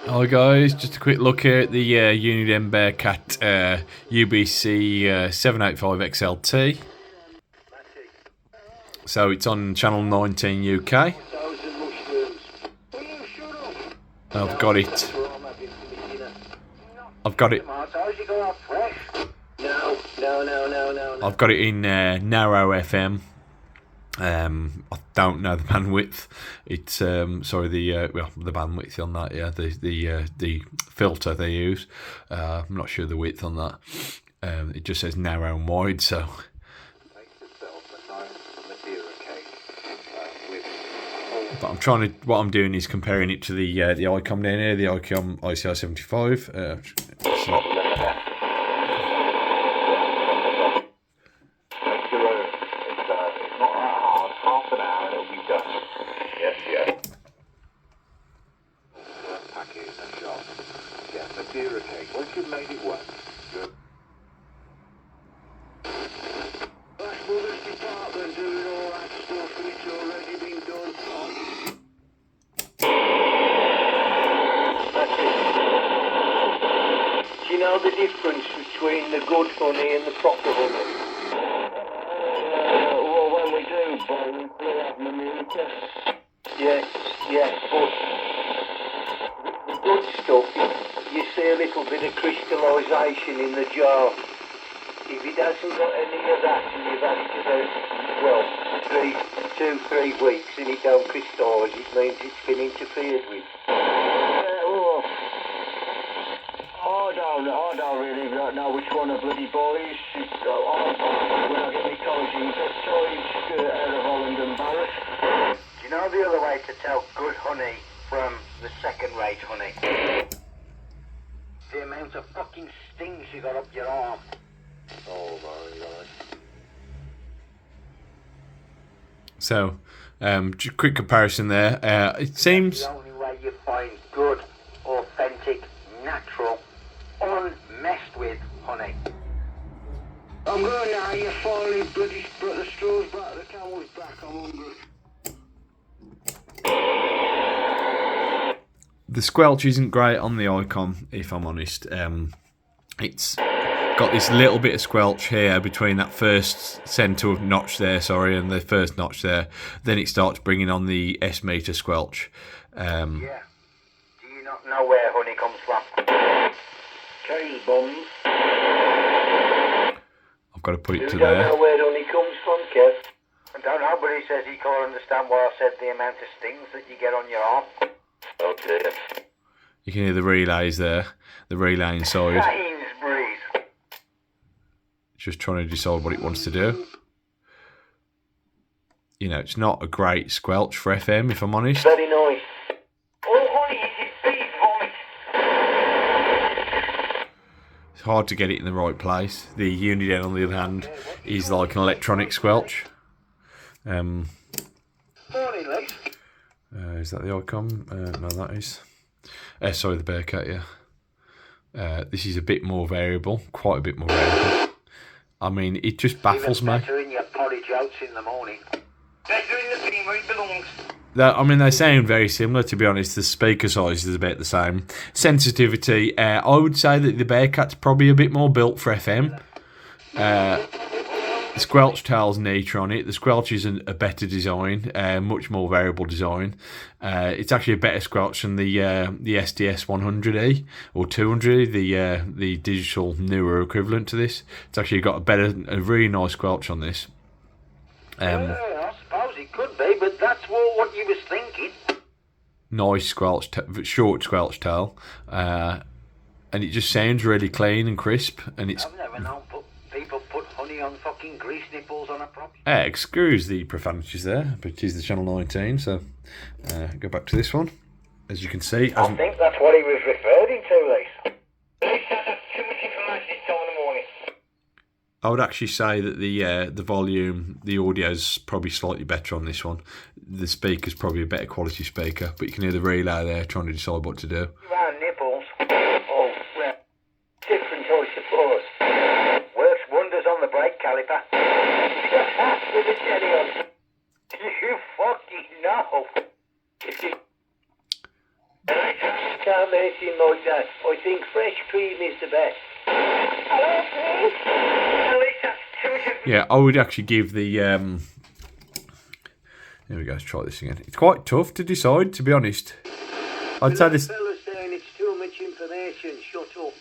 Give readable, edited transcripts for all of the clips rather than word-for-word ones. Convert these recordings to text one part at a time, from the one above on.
Hi guys, just a quick look here at the Uniden Bearcat UBC785XLT. So it's on channel 19 UK. I've got it. I've got it in narrow FM. I don't know the bandwidth. It's sorry, the bandwidth on that. Yeah, the filter they use. I'm not sure the width on that. It just says narrow and wide. So. But I'm trying to. What I'm doing is comparing it to the Icom down here, the Icom IC-R75. It's not. Half an hour and it'll be done. Yes. Packet and shop. Yeah, the Bearcat. Once you've made it work, good. That's Mother's department doing all that stuff and it's already been done. Do you know the difference between the good honey and the proper honey? Yes, but the good stuff, you see a little bit of crystallisation in the jar. If it hasn't got any of that and you've had it about, 3 weeks and it don't crystallise, it means it's been interfered with. I don't really know which one of bloody boys. When I get my college in peptides out of Holland and Barrett. Do you know the other way to tell good honey from the second-rate honey? The amount of fucking stings you got up your arm. Oh my God. So, quick comparison there. It seems. The only way you find good, authentic, natural, unmessed with honey. I'm going now, you finally bloody put the straws back, the camel's back, I'm hungry. The squelch isn't great on the Icom, if I'm honest. It's got this little bit of squelch here between that first centre notch there, and the first notch there. Then it starts bringing on the S-meter squelch. Yeah. Do you not know where honey comes from? Cane bombs. I've got to put it to there. there. You don't know where honey comes from, Kev? I don't know, but he says he can't understand why I said the amount of stings that you get on your arm. Oh dear. You can hear the relays there, the relay inside. Sainsbury's. Just trying to decide what it wants to do. You know, it's not a great squelch for FM, if I'm honest. Very nice. Oh, honey, is it beef vomit? It's hard to get it in the right place. The Uniden, on the other hand, is like an electronic squelch. Morning, Lex. Is that the Icom? No, that is. Sorry, the Bearcat, yeah. This is a bit more variable, quite a bit more variable. I mean, it just baffles me. Better in your porridge oats in the morning. Better in the bin where it belongs. I mean, they sound very similar, to be honest. The speaker size is about the same. Sensitivity, I would say that the Bearcat's probably a bit more built for FM. The squelch tail's neater on it. The squelch is a better design, much more variable design. It's actually a better squelch than the SDS 100E or 200E, the digital newer equivalent to this. It's actually got a really nice squelch on this. I suppose it could be, but that's what you was thinking. Nice squelch, short squelch tail, and it just sounds really clean and crisp. And it's. I've never known people put honey on fucking grease nipples on a prop. Excuse the profanities there, but it is the channel 19, so go back to this one. As you can see, I think that's what he was referring to, Lee. Too much information this time in the morning. I would actually say that the volume, the audio's probably slightly better on this one. The speaker's probably a better quality speaker, but you can hear the relay there trying to decide what to do. Round nipples. Oh, well, different I suppose. Works wonders on the brake caliper. With the jelly on. You fucking No. I can't make it like that. I think fresh cream is the best. Hello, please. At least that's 2 Yeah, I would actually give the... Here we go, let's try this again. It's quite tough to decide, to be honest. I'd say this... fella's saying it's too much information. Shut up.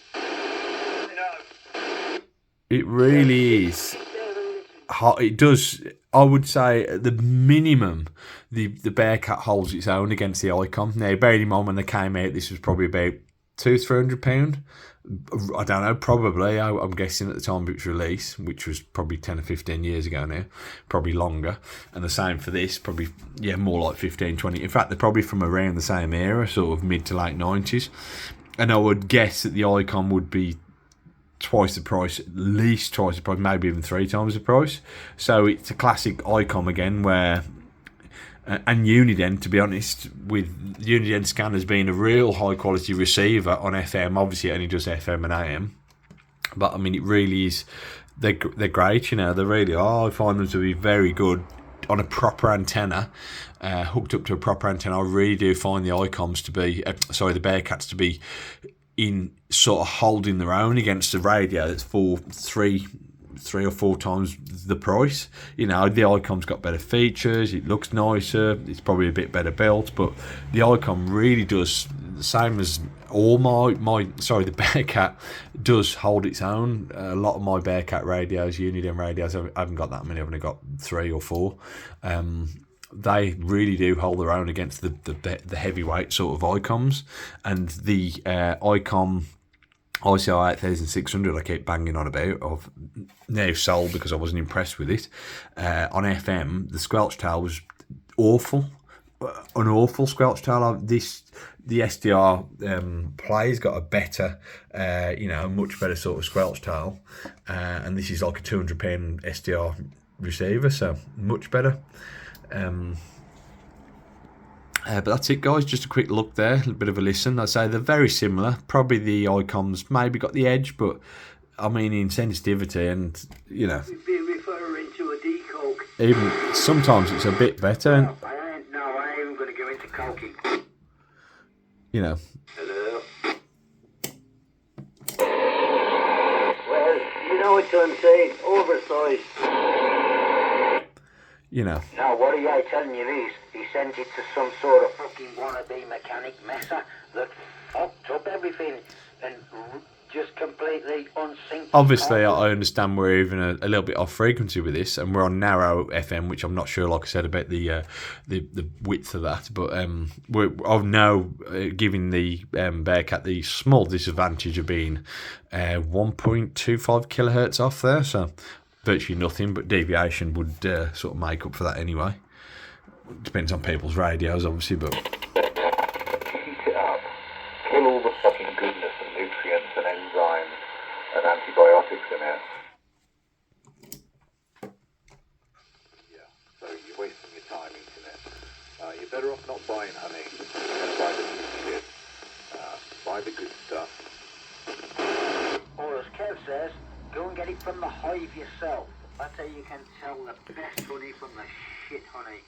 No. It really is. It does. I would say at the minimum, the Bearcat holds its own against the Icom. Now, bearing in mind when they came out, this was probably about £200-300. I don't know, probably. I'm guessing at the time of its release, which was probably 10 or 15 years ago now, probably longer. And the same for this, probably, yeah, more like 15, 20. In fact, they're probably from around the same era, sort of mid to late 90s. And I would guess that the Icom would be twice the price, at least twice the price, maybe even 3 times the price. So it's a classic Icom again, where and Uniden, to be honest, with Uniden scanners being a real high quality receiver on FM. Obviously it only does FM and AM, but I mean it really is, they're great, you know, they really are. I find them to be very good on a proper antenna, hooked up to a proper antenna. I really do find the Icoms to be the Bearcats to be in sort of holding their own against a radio that's three or four times the price. You know, the Icom's got better features, it looks nicer, it's probably a bit better built, but the Icom really does the same as all the Bearcat does hold its own. A lot of my Bearcat radios, Uniden radios, I haven't got that many, I've only got 3 or 4. They really do hold their own against the heavyweight sort of Icoms, and the Icom IC-R75XLT I keep banging on about. I've now sold because I wasn't impressed with it. On FM, the Squelch tail was awful, an awful Squelch tail. The SDR play's got a better, much better sort of Squelch tail, and this is like a £200 SDR receiver, so much better. But that's it, guys. Just a quick look there, a little bit of a listen. I'd say they're very similar. Probably the Icoms maybe got the edge, but I mean in sensitivity and, you know, You'd be referring to a decoke. even sometimes it's a bit better. I ain't going to go into coking. You know. Hello. Well, you know what I'm saying. Oversized. You know. Now, what are you telling you this? He sent it to some sort of fucking wannabe mechanic messer that fucked up everything and just completely unsynced. Obviously, I understand we're even a little bit off frequency with this, and we're on narrow FM, which I'm not sure, like I said, about the width of that. But I've now giving the Bearcat the small disadvantage of being 1.25 kilohertz off there, so virtually nothing, but deviation would sort of make up for that anyway. Depends on people's radios, obviously, but... Heat it up. Kill all the fucking goodness and nutrients and enzymes and antibiotics in it. Yeah, so you're wasting your time eating it. You're better off not buying honey. You're buy the good shit. Buy the good stuff. Or as Kev says, go and get it from the hive yourself. That's how you can tell the best honey from the shit honey.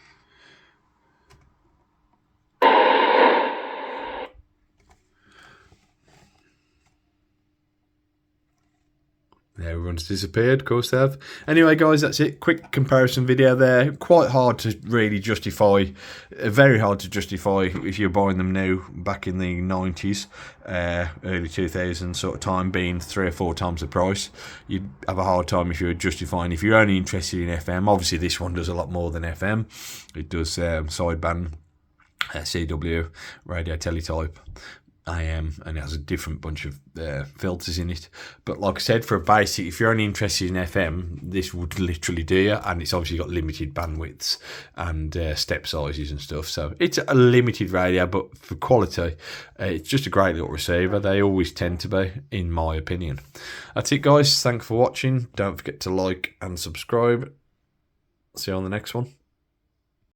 Everyone's disappeared, of course they have. Anyway, guys, that's it. Quick comparison video there. Quite hard to really justify, very hard to justify if you're buying them now, back in the 90s, early 2000s sort of time, being 3 or 4 times the price. You'd have a hard time if you were justifying, if you're only interested in FM. Obviously, this one does a lot more than FM. It does sideband, CW, radio teletype, AM, and it has a different bunch of filters in it. But like I said, for a basic, if you're only interested in FM, this would literally do you. And it's obviously got limited bandwidths and step sizes and stuff, so it's a limited radio, but for quality, it's just a great little receiver. They always tend to be, in my opinion. That's it, guys. Thanks for watching. Don't forget to like and subscribe. See you on the next one.